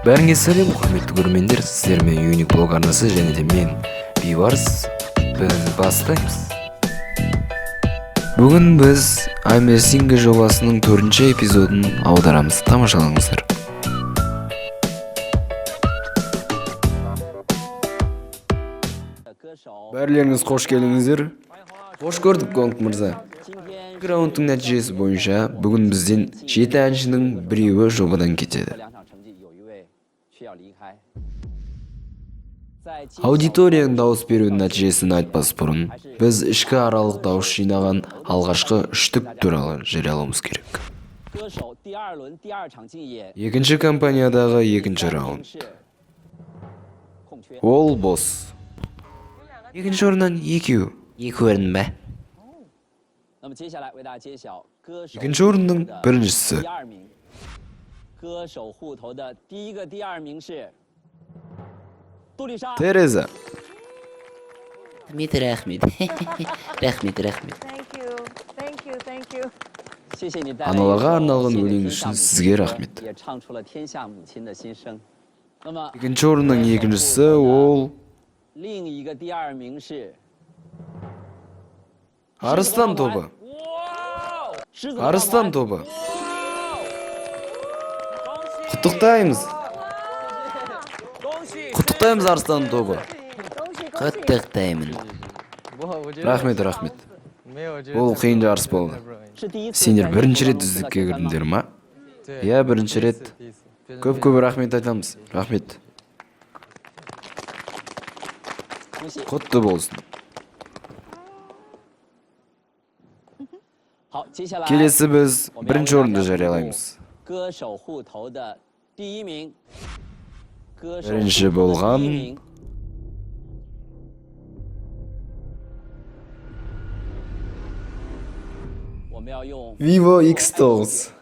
Бәріңе сәлем, құрметті көрермендер, сіздермен Юник блог арнасы және де мен Бейбарыс. Біз бастаймыз. Бүгін біз Амерсинг жобасының 4-ші эпизодын аударамыз. Тамашалаңыздар. Бәрлеріңіз қош келдіңіздер. Қош көрдік, Гонг мырза. Раундтың нәтижесі бойынша бүгін бізден 7 әншінің біреуі жобадан кетеді. Аудиторияның дауыс берудің нәтижесін айтпас бұрын, біз ішкі аралық дауыс жинаған алғашқы үштік туралы жариялауымыз керек. Екінші компаниядағы екінші раунд. Ол бос. Екінші орыннан екеу. Екі орын ба? Екінші орынның біріншісі. Тереза. Рахмет. Аналарға арналған өлең үшін сізге рахмет. Екінші орынның екіншісі ол Арыстан тобы. Арыстан тобы. Құттықтаймыз. Құттықтаймыз Арыстан тобы. Құттықтаймын. Рахмет. Ол қиын жарыс болды. Сендер бірінші рет үздікке кірдіңдер ма? Иә, бірінші рет. Көп рахмет айтамыз. Рахмет. Құтты болсын. Келесі біз бірінші орынды жариялаймыз. Бірінші болған Vivo X9.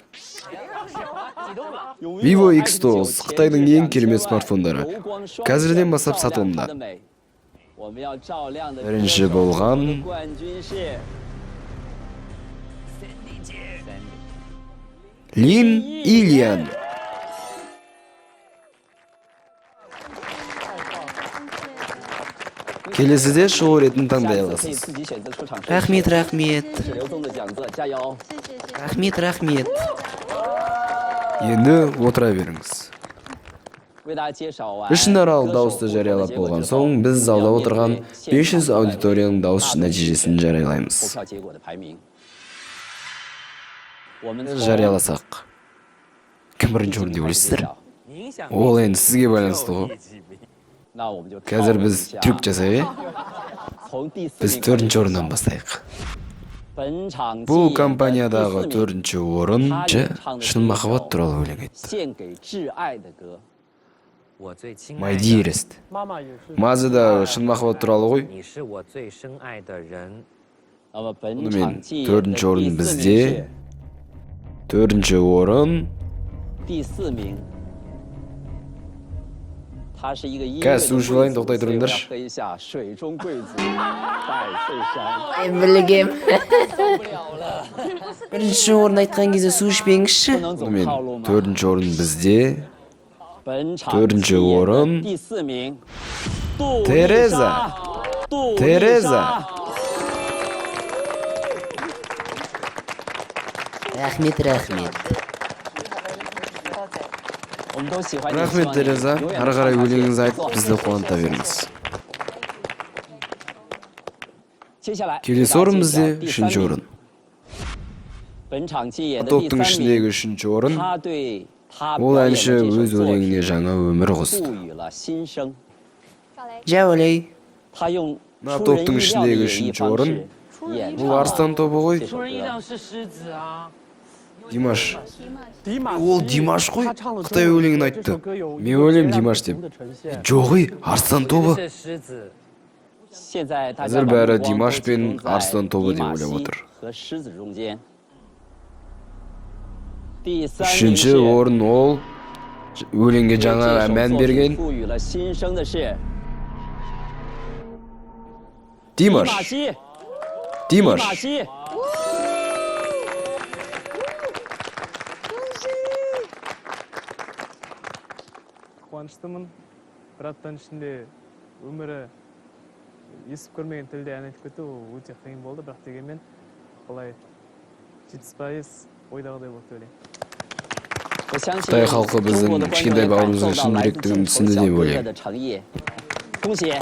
Vivo X9 Қытайдың ең керемет смартфондары. Қазірден бастап сатылымда. Бірінші болған Лин Ильян. Келесіде шоу ретін таңдай аласыз. Рахмет. Енді отыра беріңіз. Ішінаралық дауысты жариялап болған соң, біз залда отырған 500 аудиторияның дауыс нәтижесін жариялаймыз. Жарияласақ. Кім бірінші орын деп ойлайсыздар? Ол енді сізге байланысты ғой. Қазір біз трюк жасайық. Біз 4-ші орыннан бастайық. Бұл компаниядағы 4-ші орын шын махаббат туралы өлең айтты. My dearest. Мазыда шын махаббат туралы ғой. Онымен 4-ші орын бізде. 4-ші орын Қазір су ішіп алайын, тоқтай тұрыңдаршы. Білгем. Бірінші орын айтқан кезде су ішпеңізші. Онымен 4-ші орын бізде. 4-ші орын Тереза. Рахмет. Рахмет, Тереза. Ары қарай өлеңіңізді айтып, бізді қуанта беріңіз. Келесі орын бізде 3-ші орын. Топтың ішіндегі 3-ші орын. Ол әнші өз өлеңіне жаңа өмір қосты. Жаулей. Топтың ішіндегі 3-ші орын. Бұл Арыстан тобы ғой. Димаш. Ол Димаш қой. Қытай өлеңін айтты. Мен өлем Димаш деп. Жоғи, Арыстан тобы. Қазір бәрі Димаш пен Арыстан тобы деп ойлап отыр. 3-ші орын ол өлеңге жаңа мән берген Димаш. қуаныштымын. Бір аптаның ішінде өмірі естіп көрмеген тілде ән айтып кету өте қиын болды, бірақ дегенмен былай 70% ойдағыдай болды деп ойлаймын. Қытай халқы біздің кішкентай бауырымызға шын жүректігін түсінді деп ойлаймын.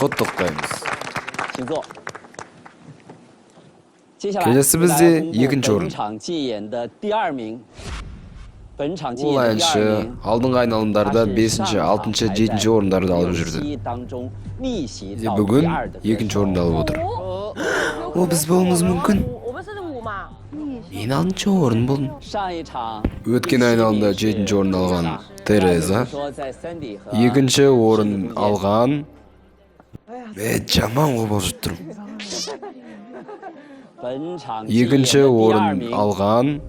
Құттықтаймыз. Келесі бізде екінші орын. Ол әнші алдыңғы айналымдарда 5-ші, 6-ші, 7-ші орындарды алып жүрді. Бүгін екінші орынды алып отыр. О, біз болуымыз мүмкін. Мен 6-ші орын болдым. Өткен айналымда 7-ші орын алған Тереза, 2-ші орын алған... Жаман қобал жұттырым. 2-ші орын алған...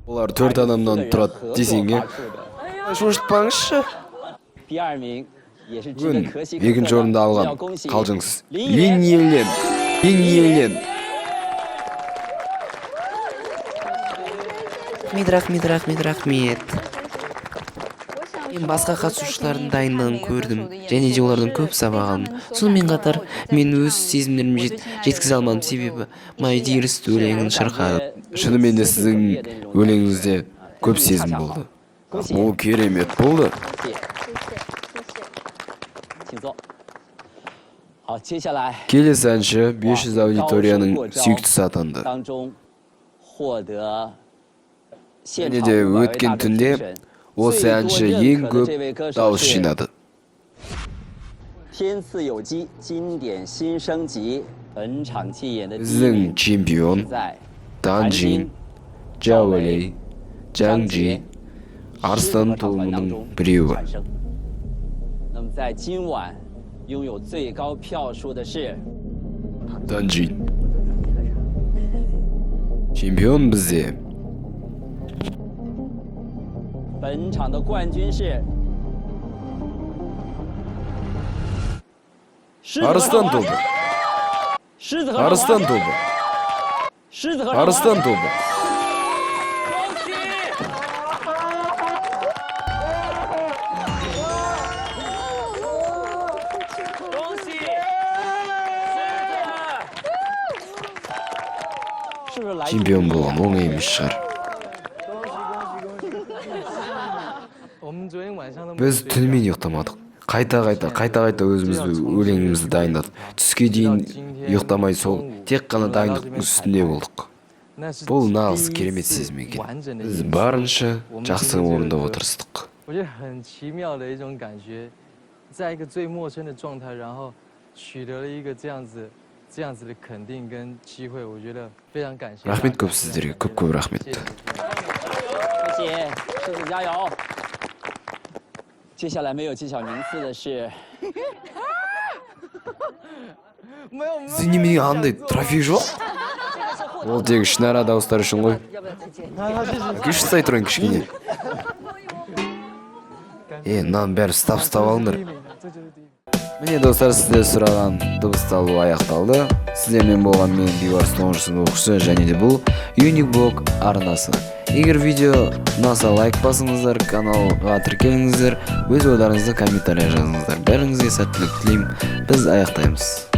Олар 4 адамнан тұрады десеңе. Шошытпаңызшы. Бүгін 2-ші орынды алған қалжыңсыз. Лин Елен. Рахмет. Мен басқа қатысушылардың дайындығын көрдім, және де олардан көп сабақ алдым. Сонымен қатар, мен өз сезімдерімді жеткізе алмадым, себебі My Dearest өлеңін шырқадым. Шынымен де сіздің өлеңіңізде көп сезім болды. Ол керемет болды. Келесі әнші 500 аудиторияның сүйіктісі атанды. Және де өткен түнде осы әнші ең көп дауыс жинады. Біздің чемпион Данжин, Джаолей, Джанжи, Арыстан тобының біреуі. Данжин. Чемпион бізде. Арыстан тобы. Чемпион болған оңай емес шығар. Біз түнімен ұйықтамадық. Қайта өзімізді өлеңімізді дайындадық. Түске дейін ұйықтамай сол тек қана дайындықтың үстінде болдық. Бұл нағыз керемет сезім екен. Біз барынша жақсы орындап отырыстық. Рахмет көп сіздерге, көп рахмет. 接下来没有揭晓名次的是 Сіз немене андай трофей жоқ? Ол тек ішінара дауыстар үшін ғой. Кеш сай тұрайын кішкене. Мынаның бәрі стап алыңдар. Міне достар, сіздер сұраған дыбысталу аяқталды. Сіздермен болған мен Бейбарыс 9-шы сынып оқушысы, және де бұл Unique арнасы. Егер видео ұнаса лайк басыңыздар, каналға тіркеліңіздер, өз ойларыңызды комментария жазыңыздар. Бәріңізге сәттілік тілеймін. Біз аяқтаймыз.